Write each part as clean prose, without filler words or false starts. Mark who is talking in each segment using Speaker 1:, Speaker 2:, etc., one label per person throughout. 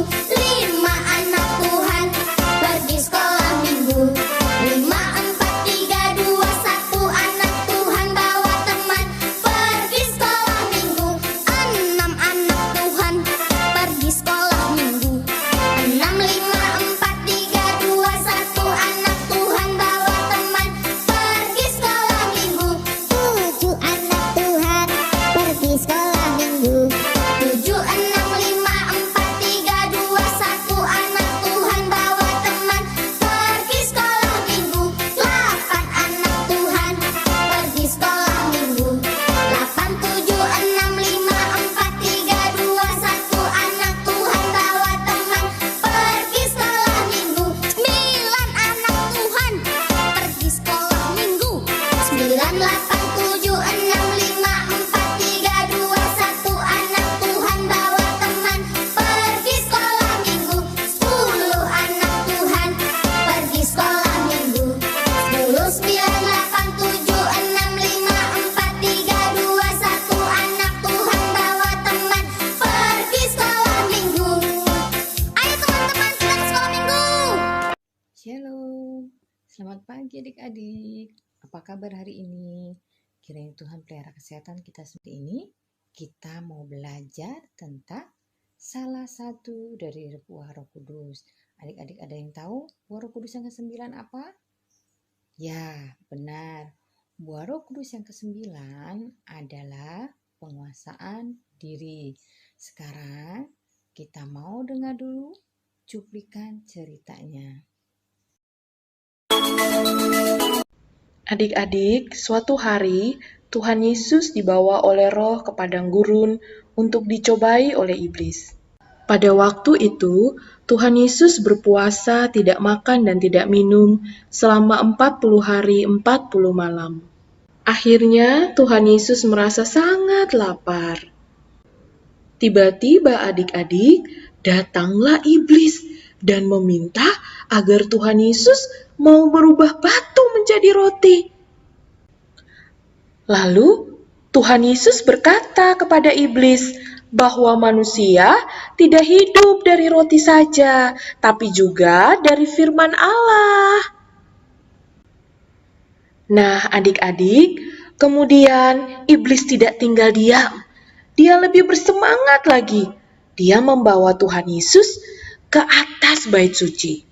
Speaker 1: Lima anak Tuhan pergi sekolah minggu. 5, 4, 3, 2, 1 anak Tuhan bawa teman pergi sekolah minggu. 6 anak Tuhan pergi sekolah minggu. 6, 5, 4, 3, 2, 1 anak Tuhan bawa teman pergi sekolah minggu. 7 anak Tuhan pergi sekolah minggu. 7, 6, 5, 4, 3, 2, 1 anak Tuhan bawa teman pergi sekolah minggu. 8 anak Tuhan pergi sekolah minggu. 8, 7, 6, 5, 4, 3, 2, 1 anak Tuhan bawa teman pergi sekolah minggu. 9 anak Tuhan pergi sekolah minggu. 9, 8, 7, 6, 5, 4, 3, 2, 1 anak Tuhan bawa teman pergi sekolah minggu. 10 anak Tuhan pergi sekolah minggu. 10, 9, 8, 7, 6, 5, 4, 3, 2, 1 anak Tuhan bawa teman pergi sekolah minggu. Ayo teman-teman, kita ke sekolah minggu.
Speaker 2: Shalom, selamat pagi adik-adik. Apa kabar hari ini? Kiranya Tuhan pelihara kesehatan kita seperti ini. Kita mau belajar tentang salah satu dari buah Roh Kudus. Adik-adik ada yang tahu buah Roh Kudus yang ke-9 apa? Ya, benar. Buah Roh Kudus yang ke-9 adalah penguasaan diri. Sekarang kita mau dengar dulu cuplikan ceritanya.
Speaker 3: Adik-adik, suatu hari Tuhan Yesus dibawa oleh Roh ke padang gurun untuk dicobai oleh iblis. Pada waktu itu, Tuhan Yesus berpuasa, tidak makan dan tidak minum selama 40 hari 40 malam. Akhirnya Tuhan Yesus merasa sangat lapar. Tiba-tiba adik-adik, datanglah iblis dan meminta agar Tuhan Yesus mau berubah batu menjadi roti. Lalu Tuhan Yesus berkata kepada iblis bahwa manusia tidak hidup dari roti saja, tapi juga dari firman Allah. Nah, adik-adik, kemudian iblis tidak tinggal diam. Dia lebih bersemangat lagi. Dia membawa Tuhan Yesus ke atas bait suci.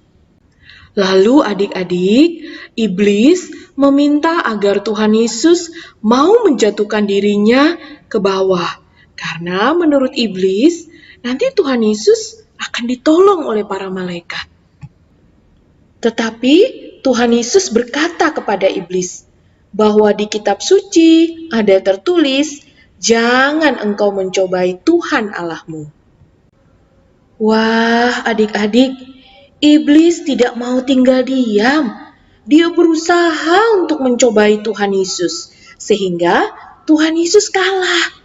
Speaker 3: Lalu adik-adik, iblis meminta agar Tuhan Yesus mau menjatuhkan dirinya ke bawah. Karena menurut iblis, nanti Tuhan Yesus akan ditolong oleh para malaikat. Tetapi Tuhan Yesus berkata kepada iblis bahwa di kitab suci ada tertulis, "Jangan engkau mencobai Tuhan Allahmu." Wah, adik-adik, iblis tidak mau tinggal diam. Dia berusaha untuk mencobai Tuhan Yesus, sehingga Tuhan Yesus kalah.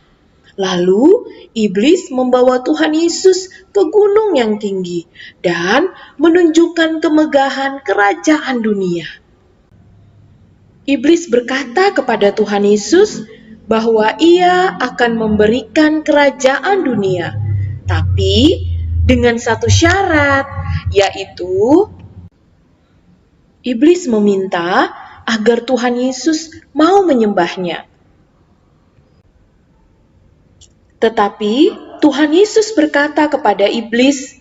Speaker 3: Lalu, iblis membawa Tuhan Yesus ke gunung yang tinggi dan menunjukkan kemegahan kerajaan dunia. Iblis berkata kepada Tuhan Yesus bahwa ia akan memberikan kerajaan dunia, tapi dengan satu syarat, yaitu iblis meminta agar Tuhan Yesus mau menyembahnya. Tetapi Tuhan Yesus berkata kepada iblis,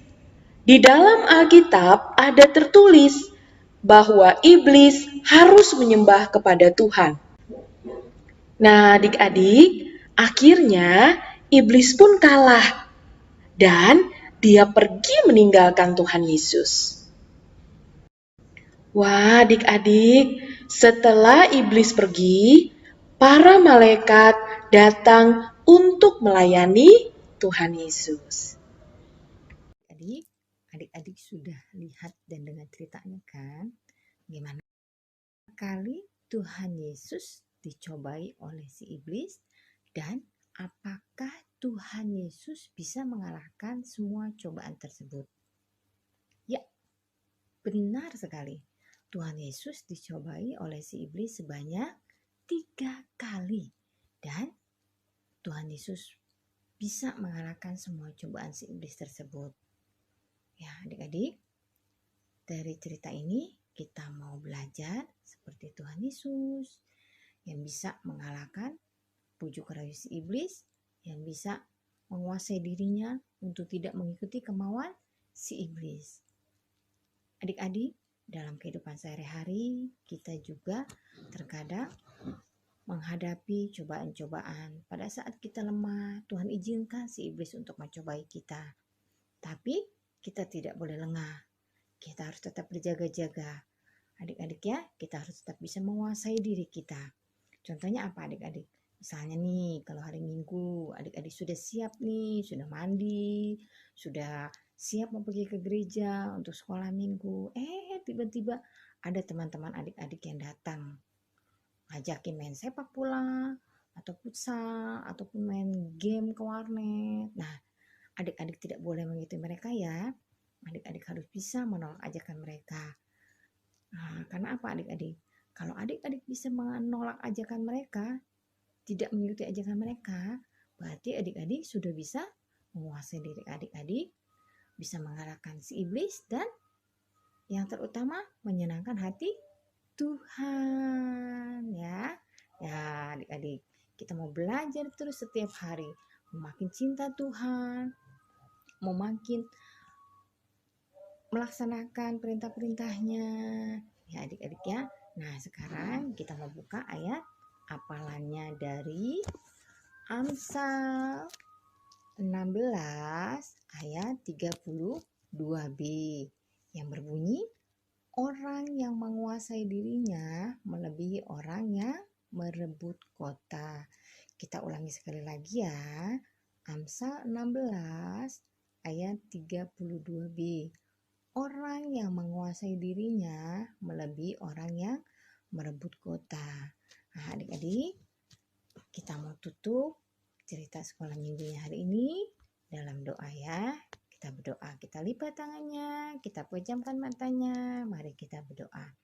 Speaker 3: di dalam Alkitab ada tertulis bahwa iblis harus menyembah kepada Tuhan. Nah, adik-adik, akhirnya iblis pun kalah dan dia pergi meninggalkan Tuhan Yesus. Wah, adik-adik, setelah iblis pergi, para malaikat datang untuk melayani Tuhan Yesus.
Speaker 2: Adik-adik sudah lihat dan dengar ceritanya kan? Gimana kali Tuhan Yesus dicobai oleh si iblis dan apakah Tuhan Yesus bisa mengalahkan semua cobaan tersebut? Ya, benar sekali. Tuhan Yesus dicobai oleh si iblis sebanyak 3 kali. Dan Tuhan Yesus bisa mengalahkan semua cobaan si iblis tersebut. Ya, adik-adik, dari cerita ini kita mau belajar seperti Tuhan Yesus yang bisa mengalahkan bujuk rayu si iblis, yang bisa menguasai dirinya untuk tidak mengikuti kemauan si iblis. Adik-adik, dalam kehidupan sehari-hari kita juga terkadang menghadapi cobaan-cobaan. Pada saat kita lemah, Tuhan izinkan si iblis untuk mencobai kita. Tapi kita tidak boleh lengah. Kita harus tetap berjaga-jaga. Adik-adik ya, kita harus tetap bisa menguasai diri kita. Contohnya apa adik-adik? Misalnya nih, kalau hari Minggu adik-adik sudah siap nih, sudah mandi, sudah siap mau pergi ke gereja untuk sekolah Minggu. Tiba-tiba ada teman-teman adik-adik yang datang. Ngajakin main sepak bola, atau futsal, ataupun main game ke warnet. Nah, adik-adik tidak boleh mengikuti mereka ya. Adik-adik harus bisa menolak ajakan mereka. Nah, karena apa adik-adik? Kalau adik-adik bisa menolak ajakan mereka, tidak mengikuti ajakan mereka, berarti adik-adik sudah bisa menguasai diri adik-adik, bisa mengalahkan si iblis, dan yang terutama menyenangkan hati Tuhan ya. Ya adik-adik, kita mau belajar terus setiap hari, makin cinta Tuhan, mau makin melaksanakan perintah-perintahnya ya adik-adik ya. Nah sekarang kita mau buka ayat hafalannya dari Amsal 16 ayat 32b yang berbunyi, orang yang menguasai dirinya melebihi orang yang merebut kota. Kita ulangi sekali lagi ya. Amsal 16 ayat 32b. Orang yang menguasai dirinya melebihi orang yang merebut kota. Nah, adik-adik, kita mau tutup cerita sekolah minggunya hari ini dalam doa ya. Kita berdoa, kita lipat tangannya, kita pejamkan matanya, mari kita berdoa.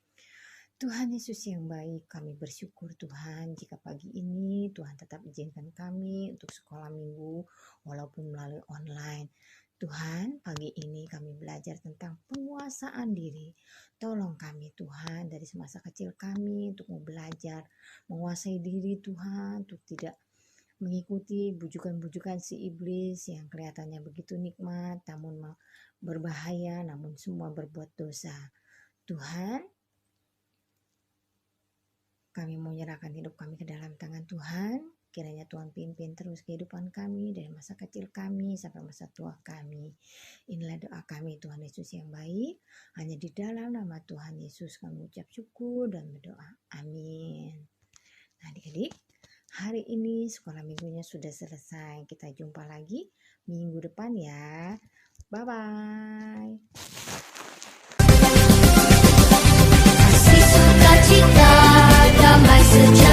Speaker 2: Tuhan Yesus yang baik, kami bersyukur Tuhan jika pagi ini Tuhan tetap izinkan kami untuk sekolah minggu walaupun melalui online. Tuhan, pagi ini kami belajar tentang penguasaan diri. Tolong kami Tuhan dari semasa kecil kami untuk mau belajar menguasai diri Tuhan, untuk tidak mengikuti bujukan-bujukan si iblis yang kelihatannya begitu nikmat namun berbahaya, namun semua berbuat dosa. Tuhan, kami mau menyerahkan hidup kami ke dalam tangan Tuhan. Kiranya Tuhan pimpin terus kehidupan kami dari masa kecil kami sampai masa tua kami. Inilah doa kami Tuhan Yesus yang baik. Hanya di dalam nama Tuhan Yesus kami ucap syukur dan berdoa. Amin. Nah adik-adik, hari ini sekolah minggunya sudah selesai. Kita jumpa lagi minggu depan ya. Bye-bye.
Speaker 1: Kasih sukacita, damai sejahtera.